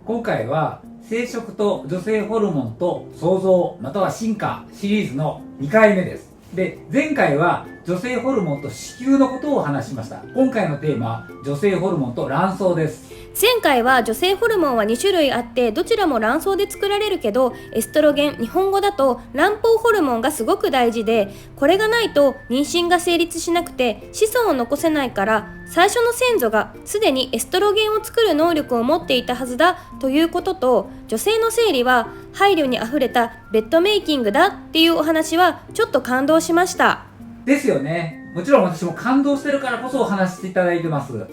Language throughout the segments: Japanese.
今回は生殖と女性ホルモンと創造または進化シリーズの2回目です。で、前回は女性ホルモンと子宮のことを話しました。今回のテーマは女性ホルモンと卵巣です。前回は女性ホルモンは2種類あってどちらも卵巣で作られるけどエストロゲン、日本語だと卵胞ホルモンがすごく大事で、これがないと妊娠が成立しなくて子孫を残せないから、最初の先祖がすでにエストロゲンを作る能力を持っていたはずだということと、女性の生理は配慮にあふれたベッドメイキングだっていうお話はちょっと感動しました。ですよね。もちろん私も感動してるからこそお話ししていただいてます。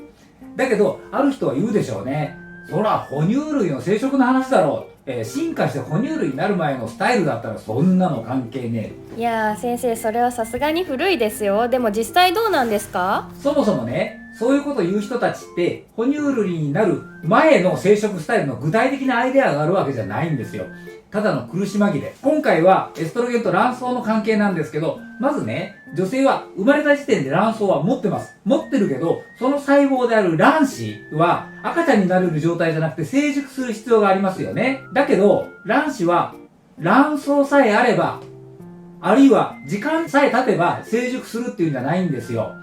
だけど、ある人は言うでしょうね。そら、哺乳類の生殖の話だろう。進化して哺乳類になる前のスタイルだったらそんなの関係ねいやー先生、それはさすがに古いですよ。でも実際どうなんですか？え。そもそもね、そういうこと言う人たちって、哺乳類になる前の生殖スタイルの具体的なアイデアがあるわけじゃないんですよ。ただの苦し紛れ。今回はエストロゲンと卵巣の関係なんですけど、まずね、女性は生まれた時点で卵巣は持ってます。持ってるけど、その細胞である卵子は赤ちゃんになれる状態じゃなくて成熟する必要がありますよね。だけど、卵子は卵巣さえあれば、あるいは時間さえ経てば成熟するっていうんじゃないんですよ。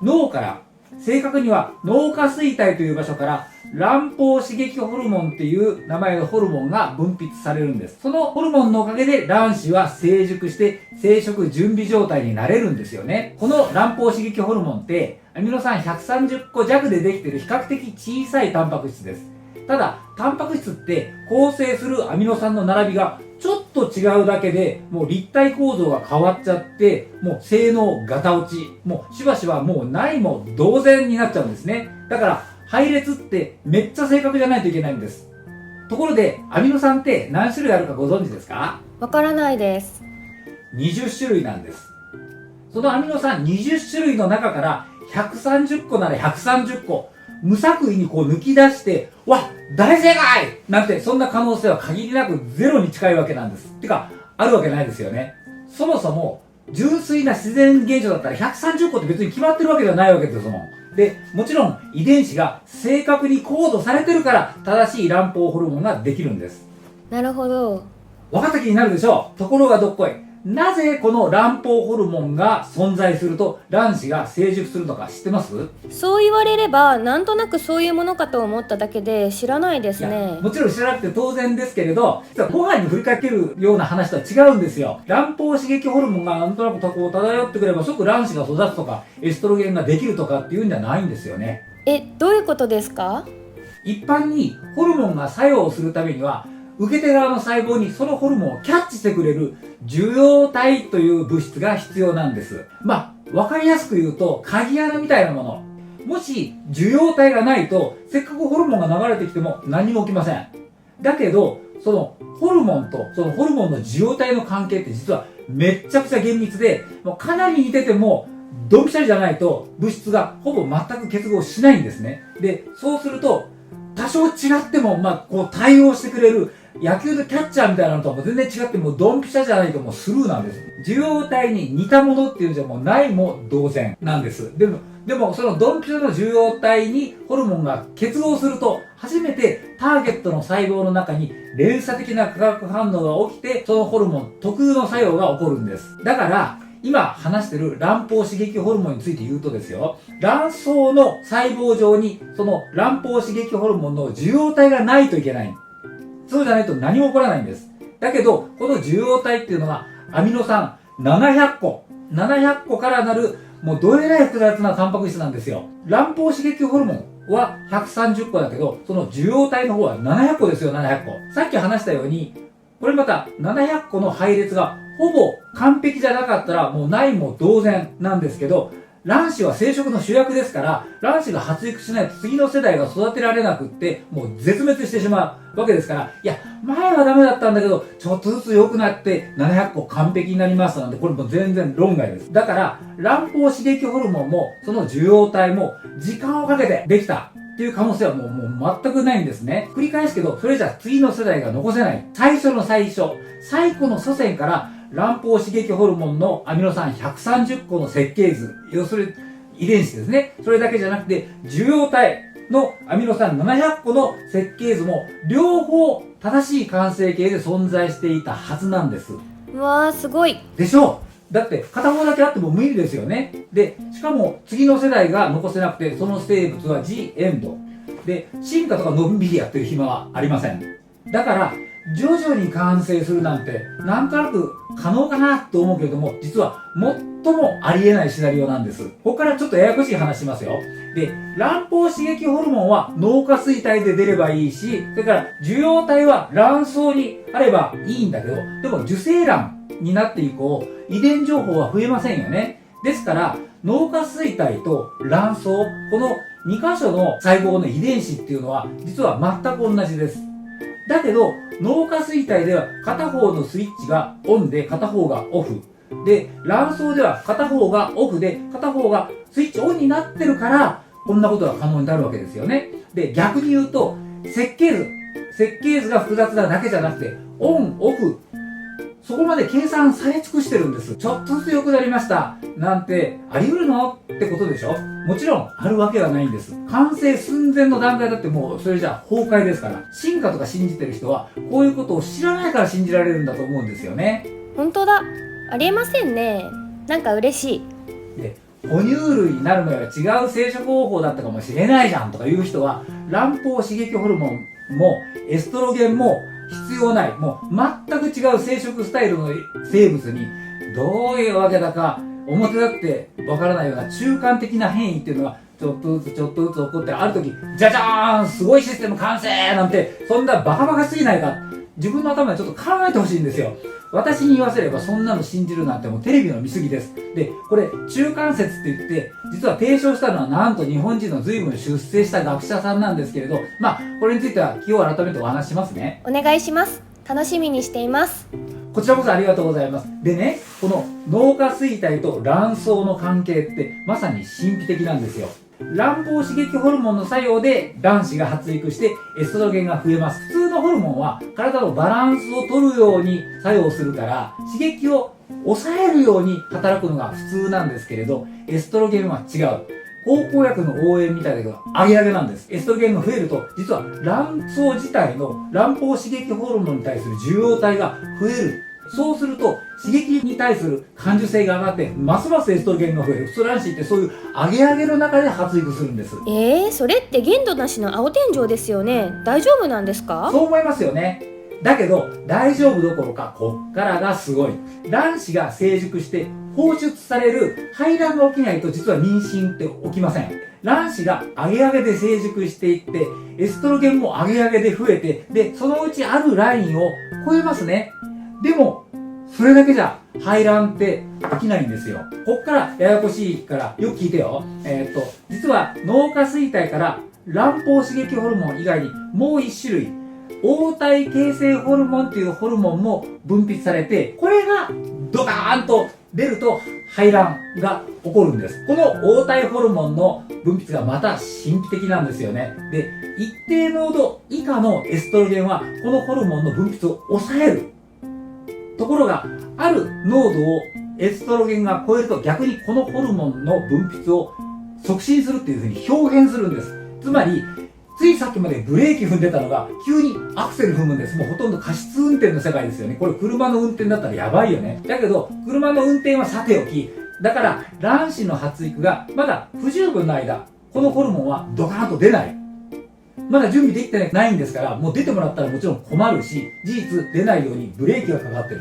脳から、正確には脳下垂体という場所から卵胞刺激ホルモンっていう名前のホルモンが分泌されるんです。そのホルモンのおかげで卵子は成熟して生殖準備状態になれるんですよね。この卵胞刺激ホルモンってアミノ酸130個弱でできている比較的小さいタンパク質です。ただ、タンパク質って構成するアミノ酸の並びがちょっと違うだけで、もう立体構造が変わっちゃって、もう性能ガタ落ち、もうしばしばもうないも同然になっちゃうんですね。だから、配列ってめっちゃ正確じゃないといけないんです。ところで、アミノ酸って何種類あるかご存知ですか？わからないです。20種類なんです。そのアミノ酸20種類の中から130個なら130個、無作為にこう抜き出して、わ、大正解なんて、そんな可能性は限りなくゼロに近いわけなんです。てか、あるわけないですよね。そもそも、純粋な自然現象だったら130個って別に決まってるわけではないわけですもん。で、もちろん遺伝子が正確にコードされてるから正しい卵胞ホルモンができるんです。なるほど。分かった気になるでしょう。ところがどっこい。なぜこの卵胞ホルモンが存在すると卵子が成熟するのか知ってます？そう言われればなんとなくそういうものかと思っただけで知らないですね。もちろん知らなくて当然ですけれど、実はご飯に振りかけるような話とは違うんですよ。卵胞刺激ホルモンがなんとなくこう漂ってくれば即卵子が育つとかエストロゲンができるとかっていうんじゃないんですよね。どういうことですか？一般にホルモンが作用するためには受け手側の細胞にそのホルモンをキャッチしてくれる受容体という物質が必要なんです。わかりやすく言うと鍵穴みたいなもの。もし受容体がないとせっかくホルモンが流れてきても何も起きません。だけどそのホルモンとそのホルモンの受容体の関係って実はめっちゃくちゃ厳密で、もうかなり似ててもドンピシャリじゃないと物質がほぼ全く結合しないんですね。で、そうすると多少違ってもこう対応してくれる野球のキャッチャーみたいなのとは全然違って、もうドンピシャじゃないともうスルーなんです。受容体に似たものっていうんじゃもうないも同然なんです。でもそのドンピシャの受容体にホルモンが結合すると初めてターゲットの細胞の中に連鎖的な化学反応が起きて、そのホルモン特有の作用が起こるんです。だから今話してる卵胞刺激ホルモンについて言うとですよ、卵巣の細胞上にその卵胞刺激ホルモンの受容体がないといけない。そうじゃないと何も起こらないんです。だけど、この受容体っていうのがアミノ酸700個からなる、もうどえらい複雑なタンパク質なんですよ。卵胞刺激ホルモンは130個だけど、その受容体の方は700個ですよ、700個。さっき話したように、これまた700個の配列がほぼ完璧じゃなかったらもうないも同然なんですけど、卵子は生殖の主役ですから、卵子が発育しないと次の世代が育てられなくって、もう絶滅してしまうわけですから、いや、前はダメだったんだけど、ちょっとずつ良くなって700個完璧になりましたなんで、これも全然論外です。だから、卵胞刺激ホルモンも、その受容体も、時間をかけてできたっていう可能性はもう全くないんですね。繰り返すけど、それじゃ次の世代が残せない。最初の最初、最古の祖先から、卵胞刺激ホルモンのアミノ酸130個の設計図、要するに遺伝子ですね。それだけじゃなくて、受容体、のアミノ酸700個の設計図も両方正しい完成形で存在していたはずなんです。うわーすごい。でしょう。だって片方だけあっても無理ですよね。で、しかも次の世代が残せなくて、その生物はジエンド。で、進化とかのんびりやってる暇はありません。だから、徐々に完成するなんて、なんとなく可能かなと思うけれども、実は最もありえないシナリオなんです。ここからちょっとややこしい話しますよ。で、卵胞刺激ホルモンは脳下垂体で出ればいいし、それから受容体は卵巣にあればいいんだけど、でも受精卵になって以降、遺伝情報は増えませんよね。ですから、脳下垂体と卵巣、この2箇所の細胞の遺伝子っていうのは、実は全く同じです。だけど、脳下垂体では片方のスイッチがオンで片方がオフ。で、卵巣では片方がオフで片方がスイッチオンになってるから、こんなことが可能になるわけですよね。で、逆に言うと、設計図が複雑なだけじゃなくて、オン、オフ、そこまで計算され尽くしてるんです。ちょっとずつ良くなりました。なんて、あり得るのってことでしょ。もちろん、あるわけはないんです。完成寸前の段階だってもう、それじゃ崩壊ですから。進化とか信じてる人は、こういうことを知らないから信じられるんだと思うんですよね。本当だ。ありえませんね。なんか嬉しい。で、哺乳類になるのは違う生殖方法だったかもしれないじゃんとかいう人は、卵胞刺激ホルモンもエストロゲンも必要ない。もう全く違う生殖スタイルの生物にどういうわけだか表立ってわからないような中間的な変異っていうのがちょっとずつ起こってある時、じゃじゃーんすごいシステム完成なんて、そんなバカバカすぎないか。自分の頭でちょっと考えてほしいんですよ。私に言わせればそんなの信じるなんてもうテレビの見過ぎです。で、これ中間説って言って、実は提唱したのはなんと日本人の随分出世した学者さんなんですけれど、まあ、これについては今日改めてお話しますね。お願いします。楽しみにしています。こちらこそありがとうございます。でね、この脳下垂体と卵巣の関係ってまさに神秘的なんですよ。卵胞刺激ホルモンの作用で卵子が発育してエストロゲンが増えます。普通のホルモンは体のバランスを取るように作用するから刺激を抑えるように働くのが普通なんですけれど、エストロゲンは違う。口腔薬の応援みたいだけど、上げ上げなんです。エストロゲンが増えると、実は卵巣自体の卵胞刺激ホルモンに対する受容体が増える。そうすると、刺激に対する感受性が上がって、ますますエストロゲンが増える。普通卵子ってそういう上げ上げの中で発育するんです。それって限度なしの青天井ですよね。大丈夫なんですか？そう思いますよね。だけど、大丈夫どころか、こっからがすごい。卵子が成熟して放出される排卵が起きないと実は妊娠って起きません。卵子が上げ上げで成熟していって、エストロゲンも上げ上げで増えて、で、そのうちあるラインを超えますね。でも、それだけじゃ排卵って起きないんですよ。こっからややこしいからよく聞いてよ。実は脳下垂体から卵胞刺激ホルモン以外にもう一種類、黄体形成ホルモンっていうホルモンも分泌されて、これがドカーンと出ると排卵が起こるんです。この黄体ホルモンの分泌がまた神秘的なんですよね。で、一定濃度以下のエストロゲンはこのホルモンの分泌を抑える。ところが、ある濃度をエストロゲンが超えると逆にこのホルモンの分泌を促進するっていうふうに表現するんです。つまり、ついさっきまでブレーキ踏んでたのが急にアクセル踏むんです。もうほとんど過失運転の世界ですよね。これ車の運転だったらやばいよね。だけど、車の運転はさておき、だから卵子の発育がまだ不十分な間、このホルモンはドカーンと出ない。まだ準備できてないんですから、もう出てもらったらもちろん困るし、事実出ないようにブレーキがかかってる。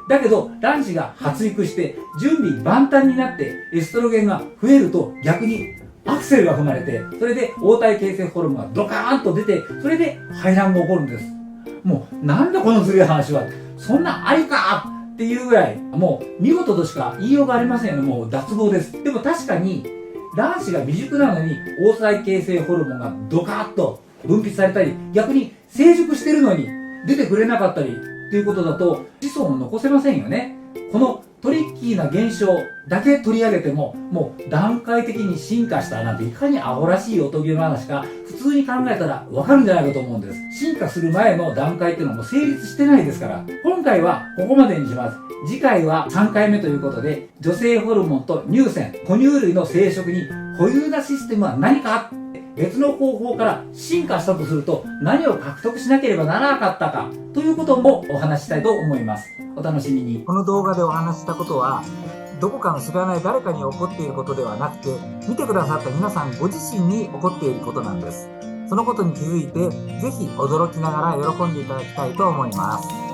だけど、卵子が発育して、準備万端になって、エストロゲンが増えると、逆にアクセルが踏まれて、それで黄体形成ホルモンがドカーンと出て、それで排卵が起こるんです。もう、なんだこのずるい話は。そんなありかっていうぐらい、もう見事としか言いようがありませんよね。もう脱帽です。でも確かに、卵子が未熟なのに黄体形成ホルモンがドカーッと分泌されたり、逆に成熟してるのに出てくれなかったりっていうことだと子孫を残せませんよね。このトリッキーな現象だけ取り上げても、もう段階的に進化したなんていかにアホらしいおとぎの話か普通に考えたらわかるんじゃないかと思うんです。進化する前の段階っていうのはもう成立してないですから。今回はここまでにします。次回は3回目ということで、女性ホルモンと乳腺、哺乳類の生殖に固有なシステムは何か別の方法から進化したとすると何を獲得しなければならなかったかということもお話ししたいと思います。お楽しみに。この動画でお話ししたことは、どこかの知らない誰かに起こっていることではなくて、見てくださった皆さんご自身に起こっていることなんです。そのことに気づいて、ぜひ驚きながら喜んでいただきたいと思います。